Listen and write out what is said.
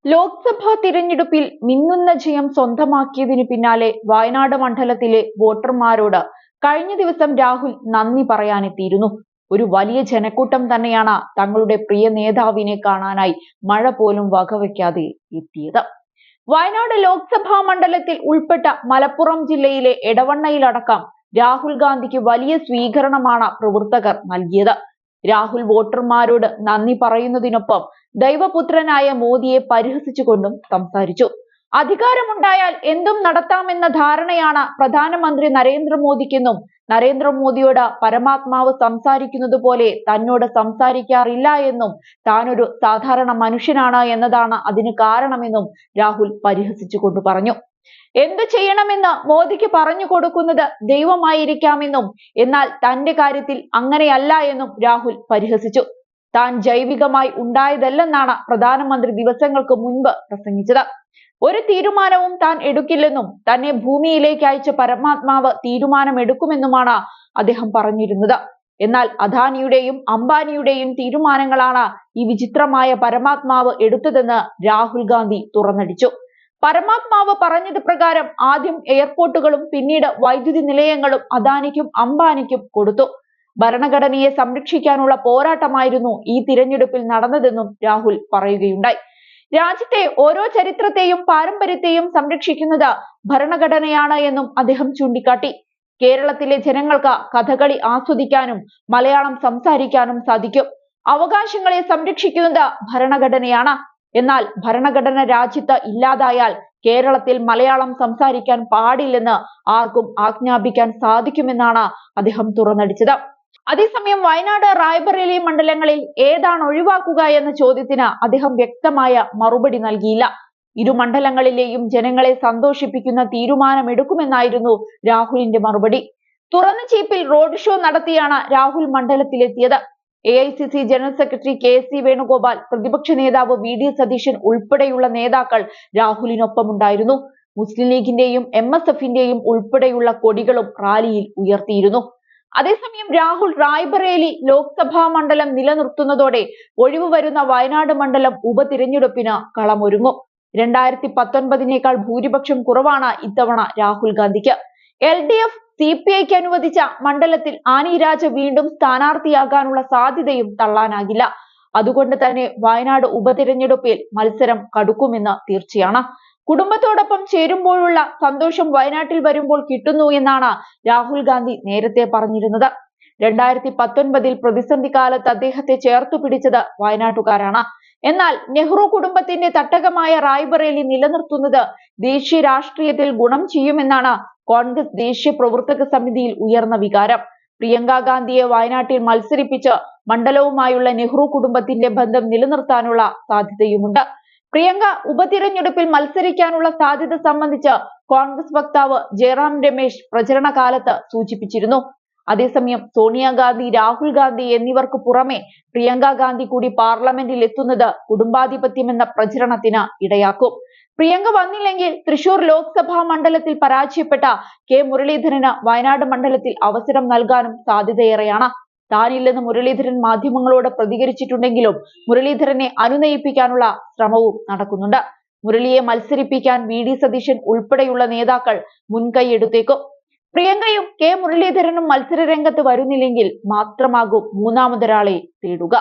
ലോക്സഭാ തിരഞ്ഞെടുപ്പിൽ മിന്നുന്ന ജയം സ്വന്തമാക്കിയതിനു പിന്നാലെ വയനാട് മണ്ഡലത്തിലെ വോട്ടർമാരോട് കഴിഞ്ഞ ദിവസം രാഹുൽ നന്ദി പറയാനെത്തിയിരുന്നു. ഒരു വലിയ ജനക്കൂട്ടം തന്നെയാണ് തങ്ങളുടെ പ്രിയ നേതാവിനെ കാണാനായി മഴ പോലും വകവയ്ക്കാതെ എത്തിയത്. വയനാട് ലോക്സഭാ മണ്ഡലത്തിൽ ഉൾപ്പെട്ട മലപ്പുറം ജില്ലയിലെ എടവണ്ണയിലടക്കം രാഹുൽ ഗാന്ധിക്ക് വലിയ സ്വീകരണമാണ് പ്രവർത്തകർ നൽകിയത്. രാഹുൽ വോട്ടർമാരോട് നന്ദി പറയുന്നതിനൊപ്പം ദൈവപുത്രനായ മോദിയെ പരിഹസിച്ചുകൊണ്ടും സംസാരിച്ചു. അധികാരമുണ്ടായാൽ എന്തും നടത്താമെന്ന ധാരണയാണ് പ്രധാനമന്ത്രി നരേന്ദ്രമോദിക്കെന്നും നരേന്ദ്രമോദിയോട് പരമാത്മാവ് സംസാരിക്കുന്നത് പോലെ തന്നോട് സംസാരിക്കാറില്ല എന്നും താനൊരു സാധാരണ മനുഷ്യനാണ് എന്നതാണ് അതിന് കാരണമെന്നും രാഹുൽ പരിഹസിച്ചുകൊണ്ട് പറഞ്ഞു. എന്തു ചെയ്യണമെന്ന് മോദിക്ക് പറഞ്ഞു കൊടുക്കുന്നത് ദൈവമായിരിക്കാമെന്നും എന്നാൽ തന്റെ കാര്യത്തിൽ അങ്ങനെയല്ല എന്നും രാഹുൽ പരിഹസിച്ചു. താൻ ജൈവികമായി ഉണ്ടായതല്ലെന്നാണ് പ്രധാനമന്ത്രി ദിവസങ്ങൾക്ക് മുൻപ് പ്രസംഗിച്ചത്. ഒരു തീരുമാനവും താൻ എടുക്കില്ലെന്നും തന്നെ ഭൂമിയിലേക്ക് അയച്ച പരമാത്മാവ് തീരുമാനമെടുക്കുമെന്നുമാണ് അദ്ദേഹം പറഞ്ഞിരുന്നത്. എന്നാൽ അദാനിയുടെയും അംബാനിയുടെയും തീരുമാനങ്ങളാണ് ഈ വിചിത്രമായ പരമാത്മാവ് എടുത്തതെന്ന് രാഹുൽ ഗാന്ധി തുറന്നടിച്ചു. പരമാത്മാവ് പറഞ്ഞത് പ്രകാരം ആദ്യം എയർപോർട്ടുകളും പിന്നീട് വൈദ്യുതി നിലയങ്ങളും അദാനിക്കും അംബാനിക്കും കൊടുത്തു. ഭരണഘടനയെ സംരക്ഷിക്കാനുള്ള പോരാട്ടമായിരുന്നു ഈ തിരഞ്ഞെടുപ്പിൽ നടന്നതെന്നും രാഹുൽ പറയുകയുണ്ടായി. രാജ്യത്തെ ഓരോ ചരിത്രത്തെയും പാരമ്പര്യത്തെയും സംരക്ഷിക്കുന്നത് ഭരണഘടനയാണ് എന്നും അദ്ദേഹം ചൂണ്ടിക്കാട്ടി. കേരളത്തിലെ ജനങ്ങൾക്ക് കഥകളി ആസ്വദിക്കാനും മലയാളം സംസാരിക്കാനും സാധിക്കും. അവകാശങ്ങളെ സംരക്ഷിക്കുന്നത് ഭരണഘടനയാണ്. എന്നാൽ ഭരണഘടന രാജ്യത്ത് ഇല്ലാതായാൽ കേരളത്തിൽ മലയാളം സംസാരിക്കാൻ പാടില്ലെന്ന് ആർക്കും ആജ്ഞാപിക്കാൻ സാധിക്കുമെന്നാണ് അദ്ദേഹം തുറന്നടിച്ചത്. അതേസമയം വയനാട് റായ്ബറേലി മണ്ഡലങ്ങളിൽ ഏതാണ് ഒഴിവാക്കുക എന്ന ചോദ്യത്തിന് അദ്ദേഹം വ്യക്തമായ മറുപടി നൽകിയില്ല. ഇരു മണ്ഡലങ്ങളിലെയും ജനങ്ങളെ സന്തോഷിപ്പിക്കുന്ന തീരുമാനമെടുക്കുമെന്നായിരുന്നു രാഹുലിന്റെ മറുപടി. തുറന്ന ജീപ്പിൽ റോഡ് ഷോ നടത്തിയാണ് രാഹുൽ മണ്ഡലത്തിലെത്തിയത്. AICC general secretary KC Venugopal, പ്രതിപക്ഷ നേതാവ് VD സതീശൻ ഉൾപ്പെടെയുള്ള നേതാക്കൾ രാഹുലിനൊപ്പം ഉണ്ടായിരുന്നു. മുസ്ലിം ലീഗിന്റെയും MSFന്റെയും ഉൾപ്പെടെയുള്ള കൊടികളും റാലിയിൽ ഉയർത്തിയിരുന്നു. അതേസമയം രാഹുൽ റായ്ബറേലി ലോക്സഭാ മണ്ഡലം നിലനിർത്തുന്നതോടെ ഒഴിവ് വരുന്ന വയനാട് മണ്ഡലം ഉപതിരഞ്ഞെടുപ്പിന് കളമൊരുങ്ങും. 2019 ഭൂരിപക്ഷം കുറവാണ് ഇത്തവണ രാഹുൽ ഗാന്ധിക്ക്. LDF CPIക്ക് അനുവദിച്ച മണ്ഡലത്തിൽ ആനി രാജ വീണ്ടും സ്ഥാനാർത്ഥിയാകാനുള്ള സാധ്യതയും തള്ളാനാകില്ല. അതുകൊണ്ട് തന്നെ വയനാട് ഉപതിരഞ്ഞെടുപ്പിൽ മത്സരം കടുക്കുമെന്ന് തീർച്ചയാണ്. കുടുംബത്തോടൊപ്പം ചേരുമ്പോഴുള്ള സന്തോഷം വയനാട്ടിൽ വരുമ്പോൾ കിട്ടുന്നു എന്നാണ് രാഹുൽ ഗാന്ധി നേരത്തെ പറഞ്ഞിരുന്നത്. 2019 പ്രതിസന്ധി കാലത്ത് അദ്ദേഹത്തെ ചേർത്തു പിടിച്ചത് വയനാട്ടുകാരാണ്. എന്നാൽ നെഹ്റു കുടുംബത്തിന്റെ തട്ടകമായ റായ്ബറേലി നിലനിർത്തുന്നത് ദേശീയ രാഷ്ട്രീയത്തിൽ ഗുണം ചെയ്യുമെന്നാണ് കോൺഗ്രസ് ദേശീയ പ്രവർത്തക സമിതിയിൽ ഉയർന്ന വികാരം. പ്രിയങ്ക ഗാന്ധിയെ വയനാട്ടിൽ മത്സരിപ്പിച്ച് മണ്ഡലവുമായുള്ള നെഹ്റു കുടുംബത്തിന്റെ ബന്ധം നിലനിർത്താനുള്ള സാധ്യതയുമുണ്ട്. പ്രിയങ്ക ഉപതിരഞ്ഞെടുപ്പിൽ മത്സരിക്കാനുള്ള സാധ്യത സംബന്ധിച്ച് കോൺഗ്രസ് വക്താവ് ജയറാം രമേശ് പ്രചരണ കാലത്ത് സൂചിപ്പിച്ചിരുന്നു. അതേസമയം സോണിയാഗാന്ധി, രാഹുൽ ഗാന്ധി എന്നിവർക്ക് പുറമെ പ്രിയങ്ക ഗാന്ധി കൂടി പാർലമെന്റിൽ എത്തുന്നത് കുടുംബാധിപത്യമെന്ന പ്രചരണത്തിന് ഇടയാക്കും. പ്രിയങ്ക വന്നില്ലെങ്കിൽ തൃശൂർ ലോക്സഭാ മണ്ഡലത്തിൽ പരാജയപ്പെട്ട കെ മുരളീധരന് വയനാട് മണ്ഡലത്തിൽ അവസരം നൽകാനും സാധ്യതയേറെയാണ്. താനില്ലെന്ന് മുരളീധരൻ മാധ്യമങ്ങളോട് പ്രതികരിച്ചിട്ടുണ്ടെങ്കിലും മുരളീധരനെ അനുനയിപ്പിക്കാനുള്ള ശ്രമവും നടക്കുന്നുണ്ട്. മുരളിയെ മത്സരിപ്പിക്കാൻ VD സതീശൻ ഉൾപ്പെടെയുള്ള നേതാക്കൾ മുൻകൈയെടുത്തേക്കും. പ്രിയങ്കയും കെ മുരളീധരനും മത്സര രംഗത്ത് വരുന്നില്ലെങ്കിൽ മാത്രമാകും മൂന്നാമതൊരാളെ തേടുക.